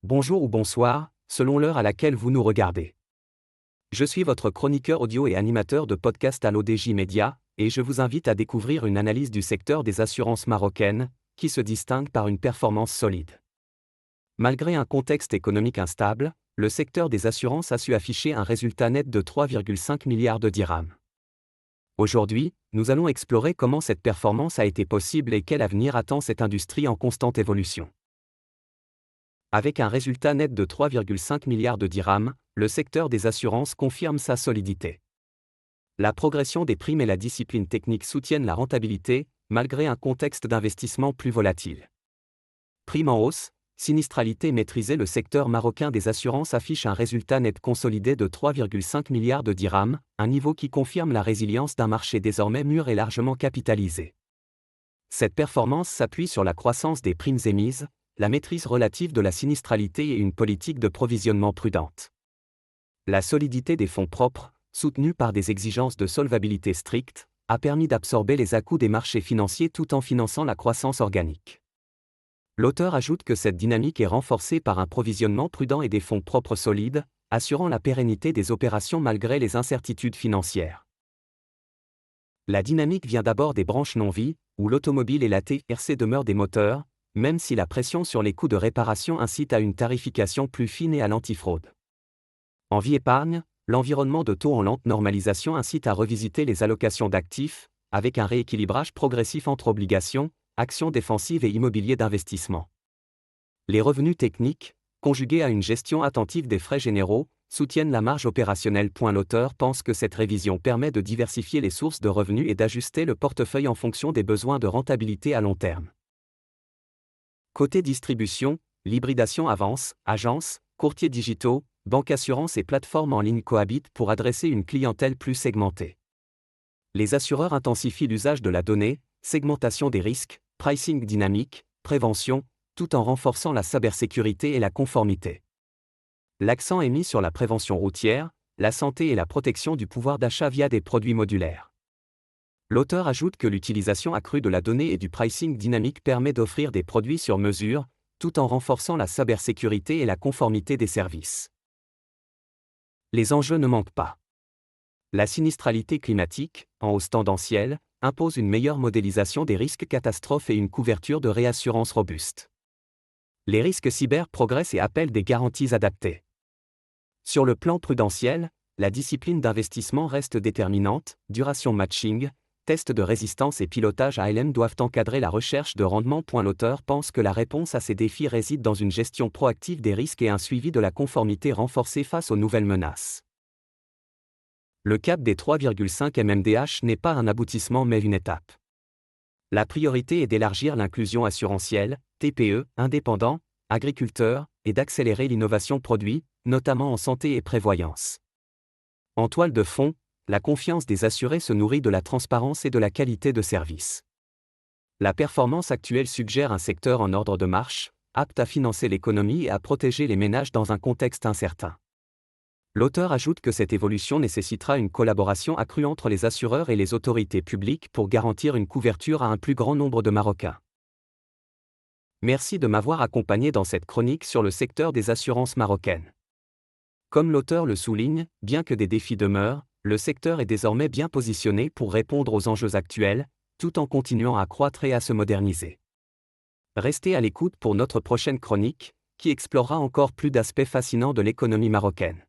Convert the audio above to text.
Bonjour ou bonsoir, selon l'heure à laquelle vous nous regardez. Je suis votre chroniqueur audio et animateur de podcast à l'ODJ Média, et je vous invite à découvrir une analyse du secteur des assurances marocaines, qui se distingue par une performance solide. Malgré un contexte économique instable, le secteur des assurances a su afficher un résultat net de 3,5 milliards de dirhams. Aujourd'hui, nous allons explorer comment cette performance a été possible et quel avenir attend cette industrie en constante évolution. Avec un résultat net de 3,5 milliards de dirhams, le secteur des assurances confirme sa solidité. La progression des primes et la discipline technique soutiennent la rentabilité, malgré un contexte d'investissement plus volatile. Primes en hausse, sinistralité maîtrisée. Le secteur marocain des assurances affiche un résultat net consolidé de 3,5 milliards de dirhams, un niveau qui confirme la résilience d'un marché désormais mûr et largement capitalisé. Cette performance s'appuie sur la croissance des primes émises, la maîtrise relative de la sinistralité et une politique de provisionnement prudente. La solidité des fonds propres, soutenue par des exigences de solvabilité strictes, a permis d'absorber les à-coups des marchés financiers tout en finançant la croissance organique. L'auteur ajoute que cette dynamique est renforcée par un provisionnement prudent et des fonds propres solides, assurant la pérennité des opérations malgré les incertitudes financières. La dynamique vient d'abord des branches non-vie, où l'automobile et la TRC demeurent des moteurs, même si la pression sur les coûts de réparation incite à une tarification plus fine et à l'antifraude. En vie épargne, l'environnement de taux en lente normalisation incite à revisiter les allocations d'actifs, avec un rééquilibrage progressif entre obligations, actions défensives et immobilier d'investissement. Les revenus techniques, conjugués à une gestion attentive des frais généraux, soutiennent la marge opérationnelle. L'auteur pense que cette révision permet de diversifier les sources de revenus et d'ajuster le portefeuille en fonction des besoins de rentabilité à long terme. Côté distribution, l'hybridation avance, agences, courtiers digitaux, banques assurances et plateformes en ligne cohabitent pour adresser une clientèle plus segmentée. Les assureurs intensifient l'usage de la donnée, segmentation des risques, pricing dynamique, prévention, tout en renforçant la cybersécurité et la conformité. L'accent est mis sur la prévention routière, la santé et la protection du pouvoir d'achat via des produits modulaires. L'auteur ajoute que l'utilisation accrue de la donnée et du pricing dynamique permet d'offrir des produits sur mesure, tout en renforçant la cybersécurité et la conformité des services. Les enjeux ne manquent pas. La sinistralité climatique, en hausse tendancielle, impose une meilleure modélisation des risques catastrophes et une couverture de réassurance robuste. Les risques cyber progressent et appellent des garanties adaptées. Sur le plan prudentiel, la discipline d'investissement reste déterminante, duration matching, tests de résistance et pilotage ALM doivent encadrer la recherche de rendement. L'auteur pense que la réponse à ces défis réside dans une gestion proactive des risques et un suivi de la conformité renforcé face aux nouvelles menaces. Le cap des 3,5 mmDH n'est pas un aboutissement mais une étape. La priorité est d'élargir l'inclusion assurantielle, TPE, indépendants, agriculteurs, et d'accélérer l'innovation produit, notamment en santé et prévoyance. En toile de fond, la confiance des assurés se nourrit de la transparence et de la qualité de service. La performance actuelle suggère un secteur en ordre de marche, apte à financer l'économie et à protéger les ménages dans un contexte incertain. L'auteur ajoute que cette évolution nécessitera une collaboration accrue entre les assureurs et les autorités publiques pour garantir une couverture à un plus grand nombre de Marocains. Merci de m'avoir accompagné dans cette chronique sur le secteur des assurances marocaines. Comme l'auteur le souligne, bien que des défis demeurent, le secteur est désormais bien positionné pour répondre aux enjeux actuels, tout en continuant à croître et à se moderniser. Restez à l'écoute pour notre prochaine chronique, qui explorera encore plus d'aspects fascinants de l'économie marocaine.